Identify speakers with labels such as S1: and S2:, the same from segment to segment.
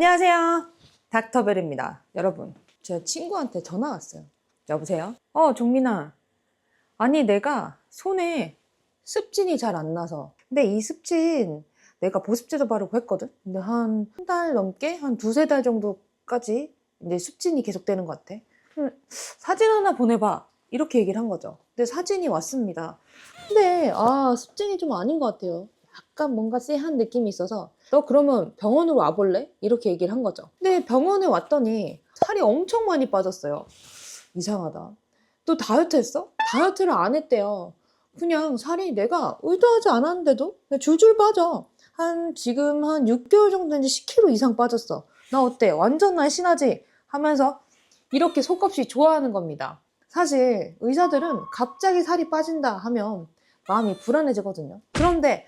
S1: 안녕하세요. 닥터벨입니다. 여러분, 제 친구한테 전화 왔어요. 여보세요? 종민아. 아니, 내가 손에 습진이 잘 안 나서. 근데 이 습진 내가 보습제도 바르고 했거든? 근데 한 달 넘게? 한 두세 달 정도까지 이제 습진이 계속되는 것 같아. 사진 하나 보내봐. 이렇게 얘기를 한 거죠. 근데 사진이 왔습니다. 근데, 습진이 좀 아닌 것 같아요. 약간 뭔가 쎄한 느낌이 있어서 너 그러면 병원으로 와볼래? 이렇게 얘기를 한 거죠. 근데 병원에 왔더니 살이 엄청 많이 빠졌어요. 이상하다. 너 다이어트 했어? 다이어트를 안 했대요. 그냥 살이 내가 의도하지 않았는데도 그냥 줄줄 빠져. 지금 한 6개월 정도 이제 10kg 이상 빠졌어. 나 어때? 완전 날씬하지? 하면서 이렇게 속없이 좋아하는 겁니다. 사실 의사들은 갑자기 살이 빠진다 하면 마음이 불안해지거든요. 그런데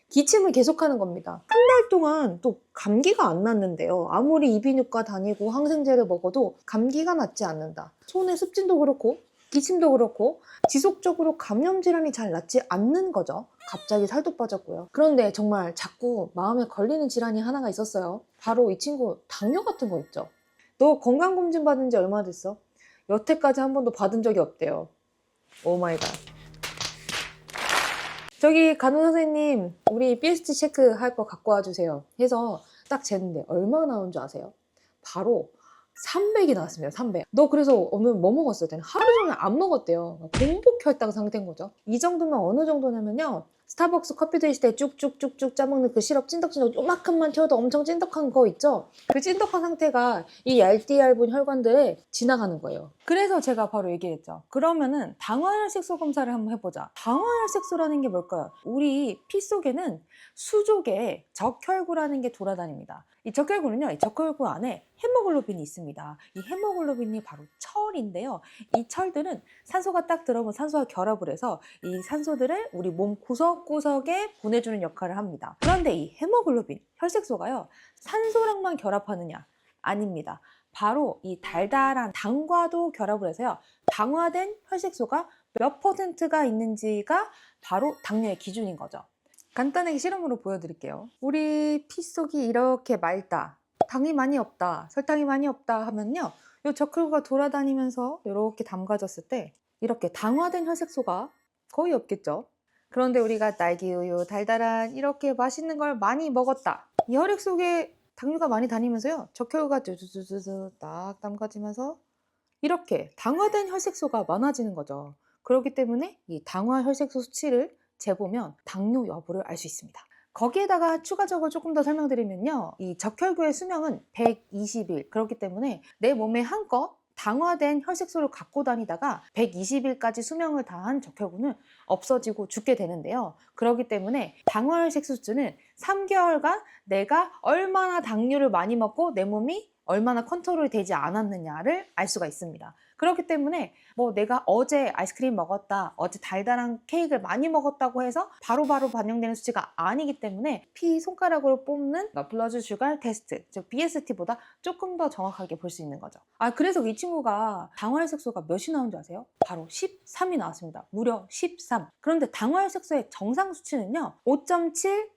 S1: 기침을 계속하는 겁니다. 한 달 동안 또 감기가 안 났는데요. 아무리 이비인후과 다니고 항생제를 먹어도 감기가 낫지 않는다. 손의 습진도 그렇고 기침도 그렇고 지속적으로 감염 질환이 잘 낫지 않는 거죠. 갑자기 살도 빠졌고요. 그런데 정말 자꾸 마음에 걸리는 질환이 하나가 있었어요. 바로 이 친구 당뇨 같은 거 있죠. 너 건강검진 받은 지 얼마 됐어? 여태까지 한 번도 받은 적이 없대요. 오 마이 갓. 저기 간호 선생님, 우리 BST 체크 할 거 갖고 와주세요 해서 딱 쟀는데 얼마 나온 줄 아세요? 바로 300이 나왔습니다. 300. 너 그래서 오늘 뭐 먹었어요? 하루 종일 안 먹었대요. 공복 혈당 상태인 거죠. 이 정도면 어느 정도냐면요, 스타벅스 커피 드실 때 쭉쭉쭉쭉 짜먹는 그 시럽 찐덕찐덕 요만큼만 튀어도 엄청 찐덕한 거 있죠? 그 찐덕한 상태가 이 얇디 얇은 혈관들에 지나가는 거예요. 그래서 제가 바로 얘기했죠. 그러면은 당화혈색소 검사를 한번 해보자. 당화혈색소라는 게 뭘까요? 우리 피 속에는 수족에 적혈구라는 게 돌아다닙니다. 이 적혈구는요, 이 적혈구 안에 헤모글로빈이 있습니다. 이 헤모글로빈이 바로 철인데요. 이 철들은 산소가 딱 들어오면 산소와 결합을 해서 이 산소들을 우리 몸 구석구석에 보내주는 역할을 합니다. 그런데 이 헤모글로빈, 혈색소가요, 산소랑만 결합하느냐? 아닙니다. 바로 이 달달한 당과도 결합을 해서요, 당화된 혈색소가 몇 %가 있는지가 바로 당뇨의 기준인 거죠. 간단하게 실험으로 보여드릴게요. 우리 피 속이 이렇게 맑다, 당이 많이 없다, 설탕이 많이 없다 하면요, 이 적혈구가 돌아다니면서 이렇게 담가졌을 때 이렇게 당화된 혈색소가 거의 없겠죠. 그런데 우리가 딸기우유, 달달한 이렇게 맛있는 걸 많이 먹었다. 이 혈액 속에 당류가 많이 다니면서요, 적혈구가 뚜두두두두 딱 담가지면서 이렇게 당화된 혈색소가 많아지는 거죠. 그렇기 때문에 이 당화 혈색소 수치를 재보면 당뇨 여부를 알 수 있습니다. 거기에다가 추가적으로 조금 더 설명드리면요, 이 적혈구의 수명은 120일. 그렇기 때문에 내 몸에 한껏 당화된 혈색소를 갖고 다니다가 120일까지 수명을 다한 적혈구는 없어지고 죽게 되는데요. 그렇기 때문에 당화혈색소 수치는 3개월간 내가 얼마나 당류를 많이 먹고 내 몸이 얼마나 컨트롤이 되지 않았느냐를 알 수가 있습니다. 그렇기 때문에 뭐 내가 어제 아이스크림 먹었다, 어제 달달한 케이크를 많이 먹었다고 해서 바로바로 반영되는 수치가 아니기 때문에 피 손가락으로 뽑는 블러드 슈거 테스트, 즉 BST보다 조금 더 정확하게 볼 수 있는 거죠. 그래서 이 친구가 당화혈색소가 몇이 나온 줄 아세요? 바로 13이 나왔습니다. 무려 13. 그런데 당화혈색소의 정상 수치는요, 5.7%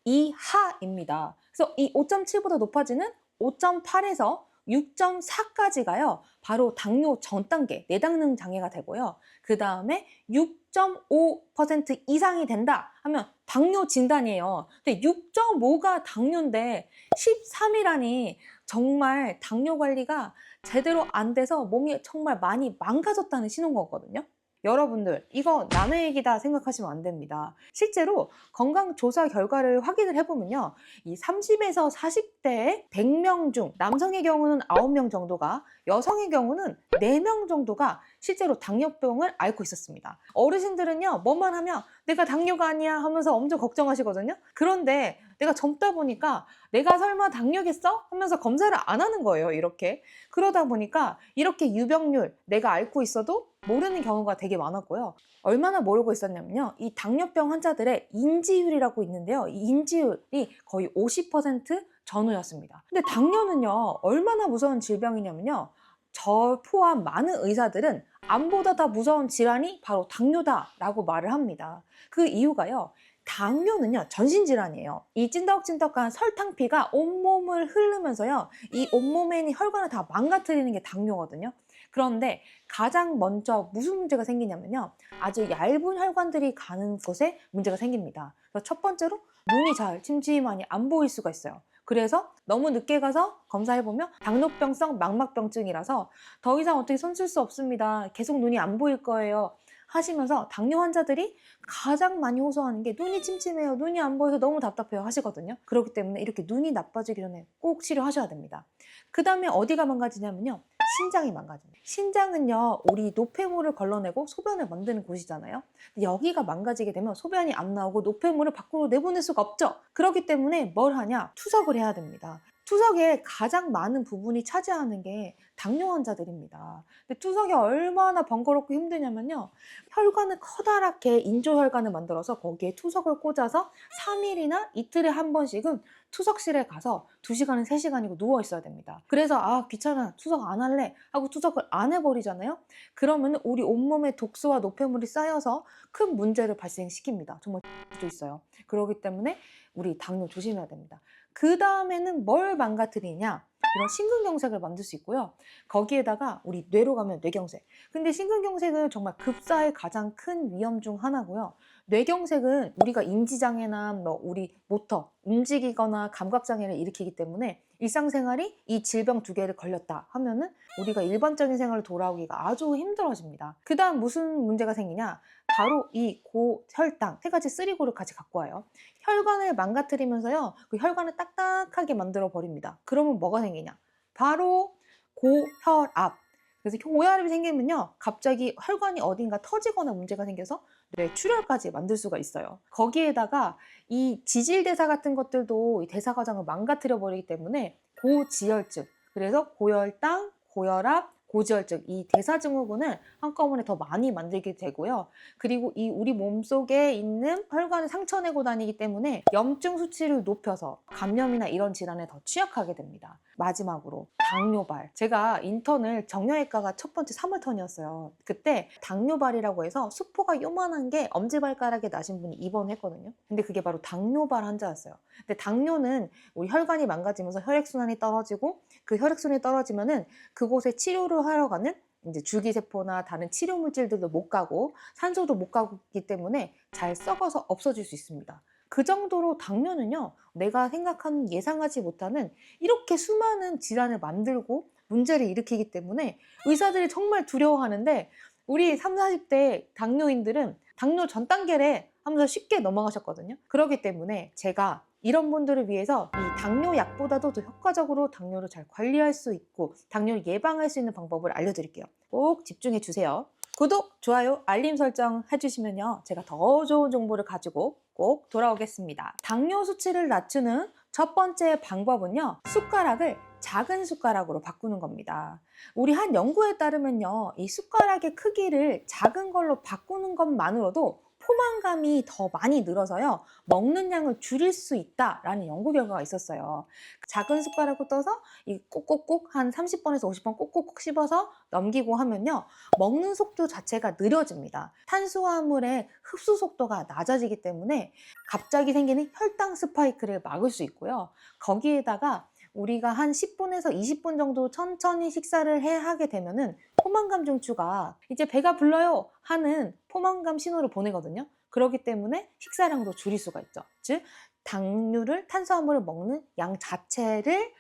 S1: 이하입니다. 그래서 이 5.7보다 높아지는 5.8에서 6.4까지가요, 바로 당뇨 전 단계, 내당능 장애가 되고요. 그 다음에 6.5% 이상이 된다 하면 당뇨 진단이에요. 근데 6.5가 당뇨인데 13이라니 정말 당뇨 관리가 제대로 안 돼서 몸이 정말 많이 망가졌다는 신호인 거거든요. 여러분들, 이거 남의 얘기다 생각하시면 안 됩니다. 실제로 건강조사 결과를 확인을 해보면요, 이 30에서 40대의 100명 중 남성의 경우는 9명 정도가, 여성의 경우는 4명 정도가 실제로 당뇨병을 앓고 있었습니다. 어르신들은요, 뭐만 하면 내가 당뇨가 아니야 하면서 엄청 걱정하시거든요. 그런데 내가 젊다 보니까 내가 설마 당뇨겠어? 하면서 검사를 안 하는 거예요, 이렇게. 그러다 보니까 이렇게 유병률, 내가 앓고 있어도 모르는 경우가 되게 많았고요. 얼마나 모르고 있었냐면요, 이 당뇨병 환자들의 인지율이라고 있는데요, 이 인지율이 거의 50% 전후였습니다. 근데 당뇨는요, 얼마나 무서운 질병이냐면요, 저 포함 많은 의사들은 암보다 더 무서운 질환이 바로 당뇨다라고 말을 합니다. 그 이유가요, 당뇨는요, 전신질환이에요. 이 찐덕찐덕한 설탕피가 온몸을 흐르면서요, 이 온몸에 있는 혈관을 다 망가뜨리는 게 당뇨거든요. 그런데 가장 먼저 무슨 문제가 생기냐면요, 아주 얇은 혈관들이 가는 곳에 문제가 생깁니다. 그래서 첫 번째로 눈이 잘 침침하니 안 보일 수가 있어요. 그래서 너무 늦게 가서 검사해보면 당뇨병성 망막병증이라서 더 이상 어떻게 손 쓸 수 없습니다. 계속 눈이 안 보일 거예요. 하시면서 당뇨 환자들이 가장 많이 호소하는 게 눈이 침침해요, 눈이 안 보여서 너무 답답해요 하시거든요. 그렇기 때문에 이렇게 눈이 나빠지기 전에 꼭 치료하셔야 됩니다. 그 다음에 어디가 망가지냐면요, 신장이 망가집니다. 신장은요, 우리 노폐물을 걸러내고 소변을 만드는 곳이잖아요. 여기가 망가지게 되면 소변이 안 나오고 노폐물을 밖으로 내보낼 수가 없죠. 그렇기 때문에 뭘 하냐, 투석을 해야 됩니다. 투석의 가장 많은 부분이 차지하는 게 당뇨 환자들입니다. 근데 투석이 얼마나 번거롭고 힘드냐면요, 혈관을 커다랗게 인조혈관을 만들어서 거기에 투석을 꽂아서 3일이나 이틀에 한 번씩은 투석실에 가서 2시간은 3시간이고 누워 있어야 됩니다. 그래서 아, 귀찮아, 투석 안 할래 하고 투석을 안 해버리잖아요. 그러면 우리 온몸에 독소와 노폐물이 쌓여서 큰 문제를 발생시킵니다. 정말 도 있어요. 그렇기 때문에 우리 당뇨 조심해야 됩니다. 그 다음에는 뭘 망가뜨리냐, 이런 심근경색을 만들 수 있고요. 거기에다가 우리 뇌로 가면 뇌경색. 근데 심근경색은 정말 급사의 가장 큰 위험 중 하나고요. 뇌경색은 우리가 인지장애나 우리 모터, 움직이거나 감각장애를 일으키기 때문에 일상생활이 이 질병 2개를 걸렸다 하면은 우리가 일반적인 생활로 돌아오기가 아주 힘들어집니다. 그 다음 무슨 문제가 생기냐, 바로 이 고혈당, 3가지 쓰리고를 같이 갖고 와요. 혈관을 망가뜨리면서요, 그 혈관을 딱딱하게 만들어 버립니다. 그러면 뭐가 생기냐, 바로 고혈압. 그래서 고혈압이 생기면요, 갑자기 혈관이 어딘가 터지거나 문제가 생겨서 뇌출혈까지 만들 수가 있어요. 거기에다가 이 지질대사 같은 것들도 이 대사 과정을 망가뜨려 버리기 때문에 고지혈증, 그래서 고혈당, 고혈압, 고지혈증, 이 대사증후군을 한꺼번에 더 많이 만들게 되고요. 그리고 이 우리 몸속에 있는 혈관을 상처내고 다니기 때문에 염증 수치를 높여서 감염이나 이런 질환에 더 취약하게 됩니다. 마지막으로 당뇨발. 제가 인턴을 정형외과가 첫 번째 3월턴이었어요. 그때 당뇨발이라고 해서 수포가 요만한 게 엄지발가락에 나신 분이 입원했거든요. 근데 그게 바로 당뇨발 환자였어요. 근데 당뇨는 우리 혈관이 망가지면서 혈액순환이 떨어지고, 그 혈액순환이 떨어지면은 그곳에 치료를 하러 가는 이제 줄기세포나 다른 치료 물질들도 못 가고 산소도 못 가기 때문에 잘 썩어서 없어질 수 있습니다. 그 정도로 당뇨는요, 내가 생각하는, 예상하지 못하는 이렇게 수많은 질환을 만들고 문제를 일으키기 때문에 의사들이 정말 두려워하는데, 우리 30, 40대 당뇨인들은 당뇨 전 단계래 하면서 쉽게 넘어가셨거든요. 그렇기 때문에 제가 이런 분들을 위해서 이 당뇨 약보다도 더 효과적으로 당뇨를 잘 관리할 수 있고 당뇨를 예방할 수 있는 방법을 알려드릴게요. 꼭 집중해 주세요. 구독, 좋아요, 알림 설정 해주시면요, 제가 더 좋은 정보를 가지고 꼭 돌아오겠습니다. 당뇨 수치를 낮추는 첫 번째 방법은요, 숟가락을 작은 숟가락으로 바꾸는 겁니다. 우리 한 연구에 따르면요, 이 숟가락의 크기를 작은 걸로 바꾸는 것만으로도 포만감이 더 많이 늘어서요, 먹는 양을 줄일 수 있다라는 연구 결과가 있었어요. 작은 숟가락으로 떠서 이 꼭꼭꼭 한 30번에서 50번 꼭꼭꼭 씹어서 넘기고 하면요, 먹는 속도 자체가 느려집니다. 탄수화물의 흡수 속도가 낮아지기 때문에 갑자기 생기는 혈당 스파이크를 막을 수 있고요. 거기에다가 우리가 한 10분에서 20분 정도 천천히 식사를 하게 되면은 포만감 중추가 이제 배가 불러요 하는 포만감 신호를 보내거든요. 그렇기 때문에 식사량도 줄일 수가 있죠. 즉, 당류를, 탄수화물을 먹는 양 자체를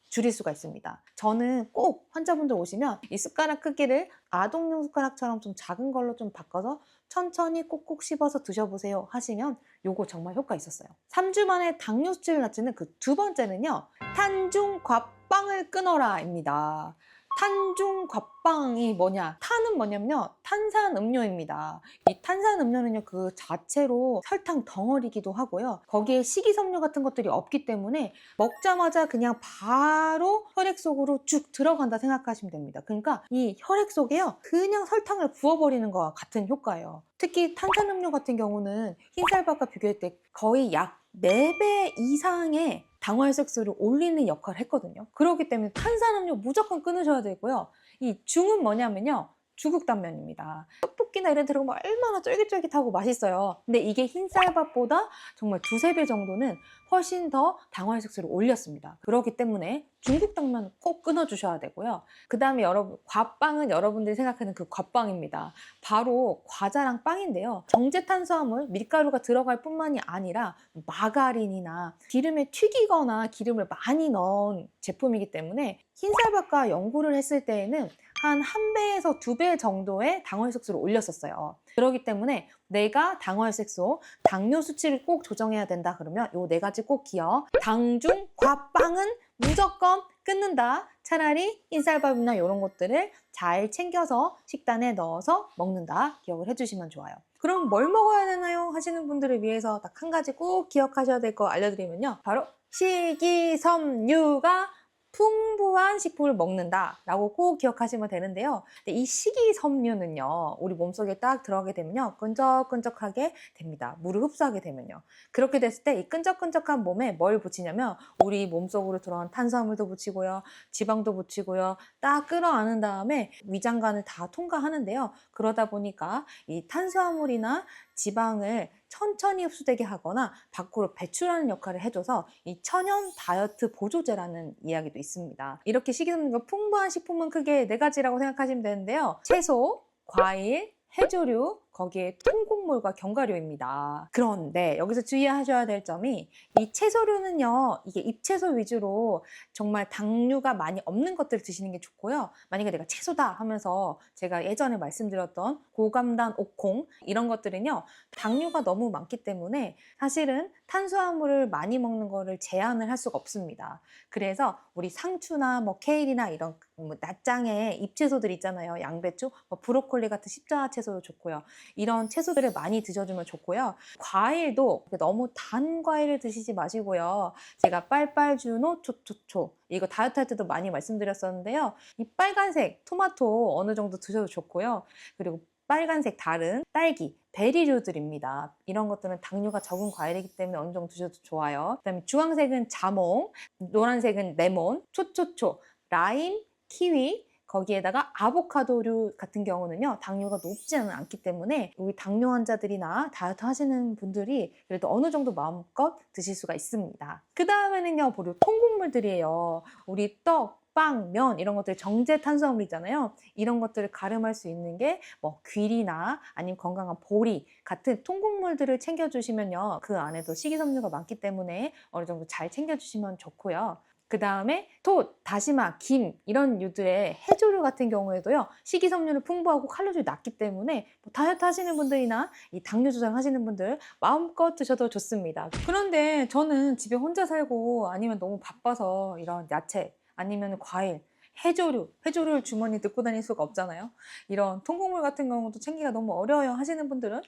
S1: 줄일 수가 있습니다. 저는 꼭 환자분들 오시면 이 숟가락 크기를 아동용 숟가락처럼 좀 작은 걸로 좀 바꿔서 천천히 꼭꼭 씹어서 드셔보세요 하시면 요거 정말 효과 있었어요. 3주 만에 당뇨 수치를 낮추는 그 2번째는요, 탄중과빵을 끊어라입니다. 탄중과빵이 뭐냐? 탄은 뭐냐면요, 탄산음료입니다. 이 탄산음료는요, 그 자체로 설탕 덩어리기도 하고요. 거기에 식이섬유 같은 것들이 없기 때문에 먹자마자 그냥 바로 혈액 속으로 쭉 들어간다 생각하시면 됩니다. 그러니까 이 혈액 속에요, 그냥 설탕을 부어버리는 것과 같은 효과예요. 특히 탄산음료 같은 경우는 흰쌀밥과 비교할 때 거의 약 4배 이상의 당화혈색소를 올리는 역할을 했거든요. 그렇기 때문에 탄산음료 무조건 끊으셔야 되고요. 이 중은 뭐냐면요, 주국단면입니다. 떡볶이나 이런 데 들어가면 얼마나 쫄깃쫄깃하고 맛있어요. 근데 이게 흰쌀밥보다 정말 두세 배 정도는 훨씬 더 당화혈색소를 올렸습니다. 그렇기 때문에 중국 당면 꼭 끊어주셔야 되고요. 그 다음에 여러분, 과빵은 여러분들이 생각하는 그 과빵입니다. 바로 과자랑 빵인데요. 정제탄수화물, 밀가루가 들어갈 뿐만이 아니라 마가린이나 기름에 튀기거나 기름을 많이 넣은 제품이기 때문에 흰쌀밥과 연구를 했을 때에는 한 1배에서 2배 정도의 당화혈색소를 올렸었어요. 그렇기 때문에 내가 당화혈색소, 당뇨 수치를 꼭 조정해야 된다 그러면 요 4가지 꼭 기억. 당중, 과빵은 무조건 끊는다. 차라리 흰쌀밥이나 이런 것들을 잘 챙겨서 식단에 넣어서 먹는다. 기억을 해주시면 좋아요. 그럼 뭘 먹어야 되나요? 하시는 분들을 위해서 딱 한 가지 꼭 기억하셔야 될 거 알려드리면요. 바로 식이섬유가 풍부한 식품을 먹는다라고 꼭 기억하시면 되는데요. 근데 이 식이섬유는요, 우리 몸속에 딱 들어가게 되면요, 끈적끈적하게 됩니다. 물을 흡수하게 되면요. 그렇게 됐을 때 이 끈적끈적한 몸에 뭘 붙이냐면 우리 몸속으로 들어간 탄수화물도 붙이고요, 지방도 붙이고요, 딱 끌어안은 다음에 위장관을 다 통과하는데요. 그러다 보니까 이 탄수화물이나 지방을 천천히 흡수되게 하거나 밖으로 배출하는 역할을 해줘서 이 천연 다이어트 보조제라는 이야기도 있습니다. 이렇게 식이섬유가 풍부한 식품은 크게 4가지라고 생각하시면 되는데요. 채소, 과일, 해조류, 거기에 통곡물과 견과류입니다. 그런데 여기서 주의하셔야 될 점이 이 채소류는요, 이게 잎채소 위주로 정말 당류가 많이 없는 것들을 드시는 게 좋고요. 만약에 내가 채소다 하면서 제가 예전에 말씀드렸던 고감단 옥콩 이런 것들은요, 당류가 너무 많기 때문에 사실은 탄수화물을 많이 먹는 거를 제한을 할 수가 없습니다. 그래서 우리 상추나 뭐 케일이나 이런 낮장의 잎채소들 있잖아요. 양배추, 뭐 브로콜리 같은 십자화 채소도 좋고요. 이런 채소들을 많이 드셔주면 좋고요. 과일도 너무 단 과일을 드시지 마시고요. 제가 빨빨주노 초초초 이거 다이어트 할 때도 많이 말씀드렸었는데요. 이 빨간색 토마토 어느 정도 드셔도 좋고요. 그리고 빨간색 다른 딸기, 베리류들입니다. 이런 것들은 당류가 적은 과일이기 때문에 어느 정도 드셔도 좋아요. 그다음에 주황색은 자몽, 노란색은 레몬, 초초초, 라임, 키위, 거기에다가 아보카도류 같은 경우는요, 당류가 높지는 않기 때문에 우리 당뇨 환자들이나 다이어트 하시는 분들이 그래도 어느 정도 마음껏 드실 수가 있습니다. 그 다음에는요, 바로 통곡물들이에요. 우리 떡, 빵, 면 이런 것들 정제 탄수화물이잖아요. 이런 것들을 가름할 수 있는 게 뭐 귀리나 아니면 건강한 보리 같은 통곡물들을 챙겨주시면요, 그 안에도 식이섬유가 많기 때문에 어느 정도 잘 챙겨주시면 좋고요. 그 다음에 톳, 다시마, 김 이런 류들의 해조류 같은 경우에도요, 식이섬유를 풍부하고 칼로리가 낮기 때문에 뭐 다이어트 하시는 분들이나 이 당뇨 조절 하시는 분들 마음껏 드셔도 좋습니다. 그런데 저는 집에 혼자 살고 아니면 너무 바빠서 이런 야채 아니면 과일, 해조류를 주머니에 넣고 다닐 수가 없잖아요. 이런 통곡물 같은 경우도 챙기기가 너무 어려워요 하시는 분들은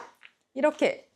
S1: 이렇게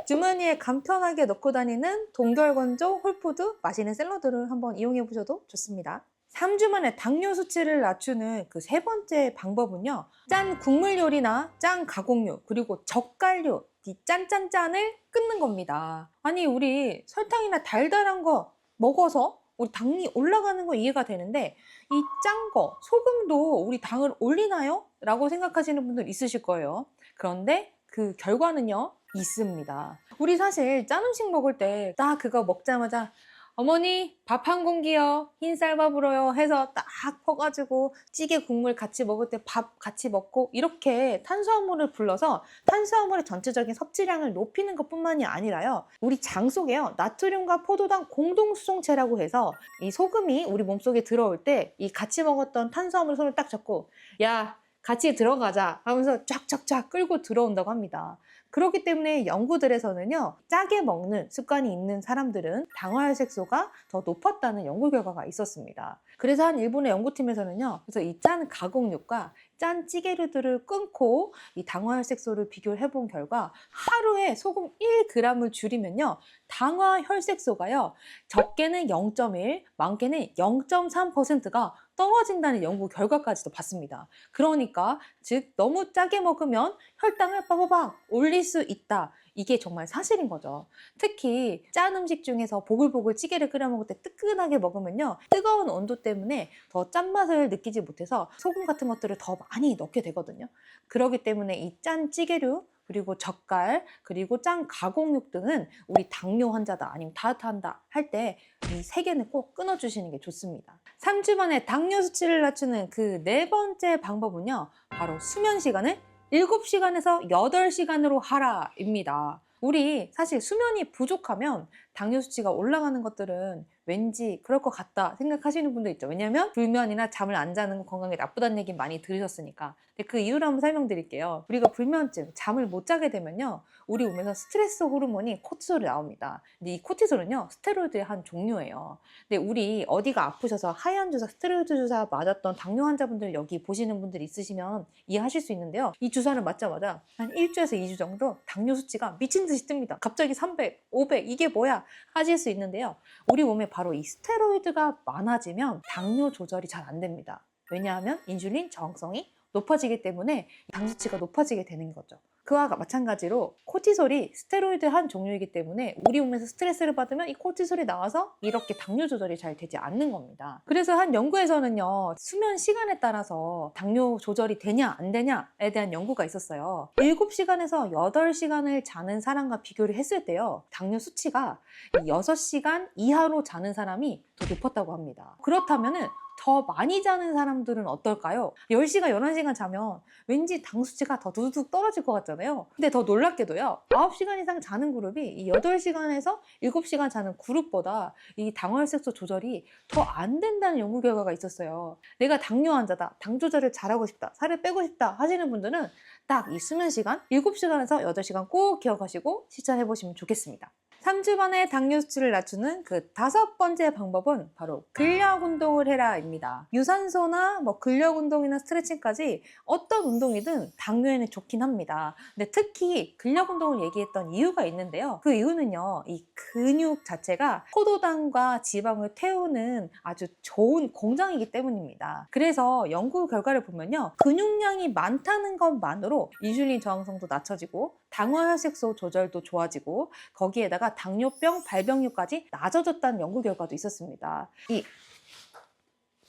S1: 주머니에 간편하게 넣고 다니는 동결건조 홀푸드 맛있는 샐러드를 한번 이용해 보셔도 좋습니다. 3주 만에 당뇨 수치를 낮추는 그 3번째 방법은요, 짠 국물 요리나 짠 가공류 그리고 젓갈류 이 짠짠짠을 끊는 겁니다. 아니 우리 설탕이나 달달한 거 먹어서 우리 당이 올라가는 거 이해가 되는데 이 짠 거, 소금도 우리 당을 올리나요? 라고 생각하시는 분들 있으실 거예요. 그런데 그 결과는요, 있습니다. 우리 사실 짠 음식 먹을 때 딱 그거 먹자마자 어머니 밥 한 공기요, 흰쌀밥으로요 해서 딱 퍼가지고 찌개 국물 같이 먹을 때 밥 같이 먹고 이렇게 탄수화물을 불러서 탄수화물의 전체적인 섭취량을 높이는 것뿐만이 아니라요, 우리 장 속에요 나트륨과 포도당 공동수송체라고 해서 이 소금이 우리 몸속에 들어올 때 이 같이 먹었던 탄수화물 손을 딱 잡고 야 같이 들어가자 하면서 쫙쫙쫙 끌고 들어온다고 합니다. 그렇기 때문에 연구들에서는요, 짜게 먹는 습관이 있는 사람들은 당화혈색소가 더 높았다는 연구 결과가 있었습니다. 그래서 한 일본의 연구팀에서는요, 그래서 이 짠 가공육과 짠 찌개류들을 끊고 이 당화혈색소를 비교를 해본 결과 하루에 소금 1g을 줄이면요, 당화혈색소가요, 적게는 0.1, 많게는 0.3%가 떨어진다는 연구 결과까지도 봤습니다. 그러니까 즉 너무 짜게 먹으면 혈당을 빠바박 올릴 수 있다. 이게 정말 사실인 거죠. 특히 짠 음식 중에서 보글보글 찌개를 끓여 먹을 때 뜨끈하게 먹으면요, 뜨거운 온도 때문에 더 짠맛을 느끼지 못해서 소금 같은 것들을 더 많이 넣게 되거든요. 그렇기 때문에 이 짠 찌개류, 그리고 젓갈, 그리고 짠 가공육 등은 우리 당뇨 환자다, 아니면 다이어트 한다 할 때 이 세 개는 꼭 끊어주시는 게 좋습니다. 3주 만에 당뇨 수치를 낮추는 그 네 번째 방법은요, 바로 수면 시간을 7시간에서 8시간으로 하라입니다. 우리 사실 수면이 부족하면 당뇨 수치가 올라가는 것들은 왠지 그럴 것 같다 생각하시는 분도 있죠. 왜냐면 불면이나 잠을 안 자는 건 건강에 나쁘다는 얘기 많이 들으셨으니까. 근데 그 이유를 한번 설명드릴게요. 우리가 불면증, 잠을 못 자게 되면요, 우리 몸에서 스트레스 호르몬이 코티솔이 나옵니다. 근데 이 코티솔은요, 스테로이드의 한 종류예요. 근데 우리 어디가 아프셔서 하얀 주사, 스테로이드 주사 맞았던 당뇨 환자분들 여기 보시는 분들 있으시면 이해하실 수 있는데요. 이 주사를 맞자마자 한 1주에서 2주 정도 당뇨 수치가 미친 듯이 뜹니다. 갑자기 300, 500, 이게 뭐야 하실 수 있는데요. 우리 몸에 바로 이 스테로이드가 많아지면 당뇨 조절이 잘 안 됩니다. 왜냐하면 인슐린 저항성이 높아지기 때문에 당 수치가 높아지게 되는 거죠. 그와 마찬가지로 코티솔이 스테로이드 한 종류이기 때문에 우리 몸에서 스트레스를 받으면 이 코티솔이 나와서 이렇게 당뇨 조절이 잘 되지 않는 겁니다. 그래서 한 연구에서는요, 수면 시간에 따라서 당뇨 조절이 되냐 안 되냐에 대한 연구가 있었어요. 7시간에서 8시간을 자는 사람과 비교를 했을 때요, 당뇨 수치가 6시간 이하로 자는 사람이 더 높았다고 합니다. 그렇다면은 더 많이 자는 사람들은 어떨까요? 10시간, 11시간 자면 왠지 당 수치가 더 두둑 떨어질 것 같잖아요. 근데 더 놀랍게도요, 9시간 이상 자는 그룹이 이 8시간에서 7시간 자는 그룹보다 이 당화혈색소 조절이 더 안 된다는 연구 결과가 있었어요. 내가 당뇨 환자다, 당 조절을 잘하고 싶다, 살을 빼고 싶다 하시는 분들은 딱 이 수면 시간 7시간에서 8시간 꼭 기억하시고 실천해 보시면 좋겠습니다. 3주 만에 당뇨 수치를 낮추는 그 5번째 방법은 바로 근력 운동을 해라입니다. 유산소나 근력 운동이나 스트레칭까지 어떤 운동이든 당뇨에는 좋긴 합니다. 근데 특히 근력 운동을 얘기했던 이유가 있는데요. 그 이유는요, 이 근육 자체가 포도당과 지방을 태우는 아주 좋은 공장이기 때문입니다. 그래서 연구 결과를 보면요, 근육량이 많다는 것만으로 인슐린 저항성도 낮춰지고 당화혈색소 조절도 좋아지고 거기에다가 당뇨병 발병률까지 낮아졌다는 연구 결과도 있었습니다. 이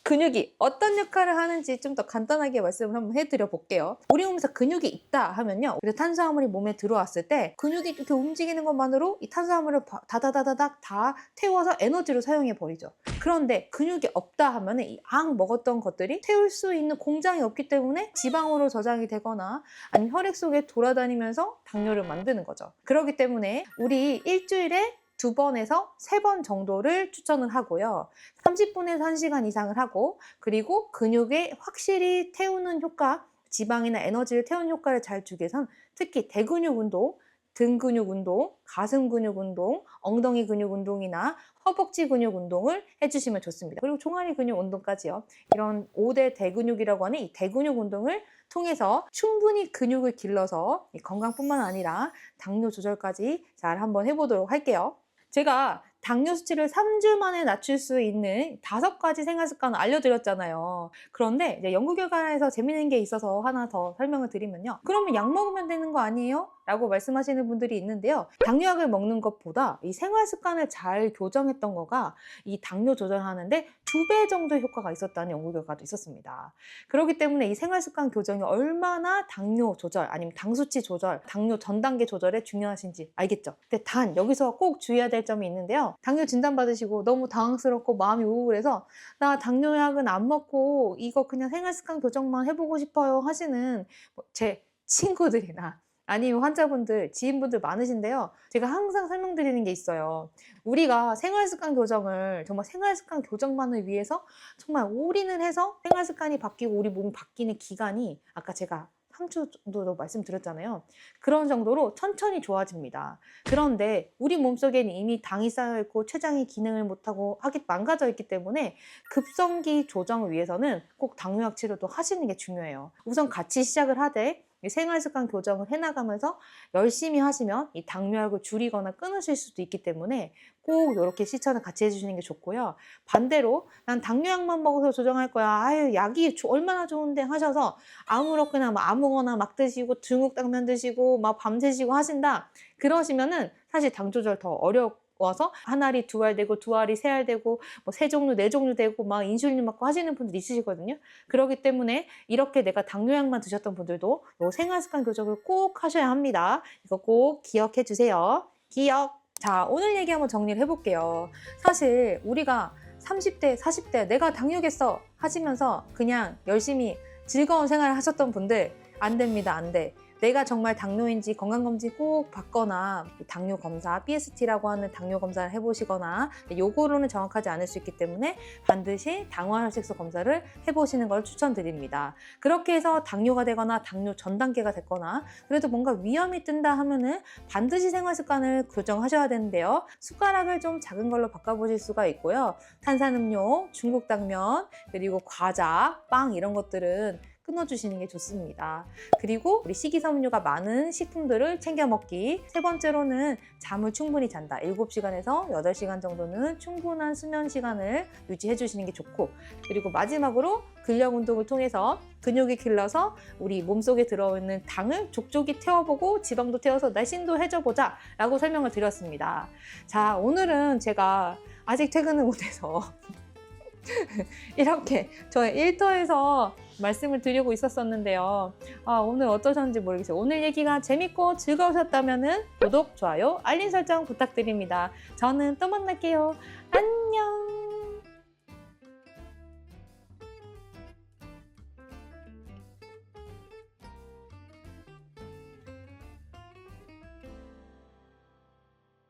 S1: 근육이 어떤 역할을 하는지 좀 더 간단하게 말씀을 한번 해드려 볼게요. 우리 몸에서 근육이 있다 하면요, 그래서 탄수화물이 몸에 들어왔을 때 근육이 이렇게 움직이는 것만으로 이 탄수화물을 다다다다닥 다 태워서 에너지로 사용해 버리죠. 그런데 근육이 없다 하면은 이 먹었던 것들이 태울 수 있는 공장이 없기 때문에 지방으로 저장이 되거나 아니면 혈액 속에 돌아다니면서 당뇨를 만드는 거죠. 그렇기 때문에 우리 일주일에 2번에서 3번 정도를 추천을 하고요. 30분에서 1시간 이상을 하고, 그리고 근육에 확실히 태우는 효과, 지방이나 에너지를 태우는 효과를 잘 주기 위해선 특히 대근육 운동, 등 근육 운동, 가슴 근육 운동, 엉덩이 근육 운동이나 허벅지 근육 운동을 해주시면 좋습니다. 그리고 종아리 근육 운동까지요. 이런 5대 대근육이라고 하는 이 대근육 운동을 통해서 충분히 근육을 길러서 건강뿐만 아니라 당뇨 조절까지 잘 한번 해보도록 할게요. 제가 당뇨 수치를 3주 만에 낮출 수 있는 5가지 생활 습관을 알려드렸잖아요. 그런데 이제 연구 결과에서 재밌는 게 있어서 하나 더 설명을 드리면요. 그러면 약 먹으면 되는 거 아니에요? 라고 말씀하시는 분들이 있는데요. 당뇨약을 먹는 것보다 이 생활 습관을 잘 교정했던 거가 이 당뇨 조절하는데 2배 정도 효과가 있었다는 연구 결과도 있었습니다. 그렇기 때문에 이 생활 습관 교정이 얼마나 당뇨 조절, 아니면 당 수치 조절, 당뇨 전 단계 조절에 중요하신지 알겠죠? 근데 단 여기서 꼭 주의해야 될 점이 있는데요. 당뇨 진단 받으시고 너무 당황스럽고 마음이 우울해서 나 당뇨약은 안 먹고 이거 그냥 생활 습관 교정만 해보고 싶어요 하시는 제 친구들이나 아니면 환자분들, 지인분들 많으신데요. 제가 항상 설명드리는 게 있어요. 우리가 생활습관 교정을 정말 생활습관 교정만을 위해서 정말 올인을 해서 생활습관이 바뀌고 우리 몸이 바뀌는 기간이 아까 제가 3주 정도로 말씀드렸잖아요. 그런 정도로 천천히 좋아집니다. 그런데 우리 몸속에는 이미 당이 쌓여있고 췌장이 기능을 못하고 망가져 있기 때문에 급성기 조정을 위해서는 꼭 당뇨약 치료도 하시는 게 중요해요. 우선 같이 시작을 하되 이 생활습관 교정을 해나가면서 열심히 하시면 이 당뇨약을 줄이거나 끊으실 수도 있기 때문에 꼭 이렇게 실천을 같이 해주시는 게 좋고요. 반대로 난 당뇨약만 먹어서 조정할 거야. 아유, 약이 얼마나 좋은데 하셔서 아무렇게나 아무거나 막 드시고 중국당면 드시고 막 밤새시고 하신다. 그러시면은 사실 당 조절 더 어려워서 한 알이 두 알 되고 두 알이 세 알 되고 뭐 세 종류 네 종류 되고 막 인슐린 맞고 하시는 분들 있으시거든요. 그렇기 때문에 이렇게 내가 당뇨약만 드셨던 분들도 요 생활습관 교정을 꼭 하셔야 합니다. 이거 꼭 기억해 주세요. 기억. 자, 오늘 얘기 한번 정리를 해볼게요. 사실 우리가 30대, 40대 내가 당뇨겠어 하시면서 그냥 열심히 즐거운 생활을 하셨던 분들 안 됩니다. 안 돼. 내가 정말 당뇨인지 건강검진 꼭 받거나 당뇨 검사, PST라고 하는 당뇨 검사를 해보시거나 요거로는 정확하지 않을 수 있기 때문에 반드시 당화혈색소 검사를 해보시는 걸 추천드립니다. 그렇게 해서 당뇨가 되거나 당뇨 전 단계가 됐거나 그래도 뭔가 위험이 뜬다 하면은 반드시 생활습관을 교정하셔야 되는데요. 숟가락을 좀 작은 걸로 바꿔보실 수가 있고요. 탄산음료, 중국 당면, 그리고 과자, 빵 이런 것들은 끊어주시는 게 좋습니다. 그리고 우리 식이섬유가 많은 식품들을 챙겨 먹기. 세 번째로는 잠을 충분히 잔다. 7시간에서 8시간 정도는 충분한 수면 시간을 유지해 주시는 게 좋고, 그리고 마지막으로 근력 운동을 통해서 근육이 길러서 우리 몸속에 들어있는 당을 족족이 태워보고 지방도 태워서 날씬도 해줘보자 라고 설명을 드렸습니다. 자, 오늘은 제가 아직 퇴근을 못해서 이렇게 저의 일터에서 말씀을 드리고 있었었는데요. 오늘 어떠셨는지 모르겠어요. 오늘 얘기가 재밌고 즐거우셨다면 구독, 좋아요, 알림 설정 부탁드립니다. 저는 또 만날게요. 안녕.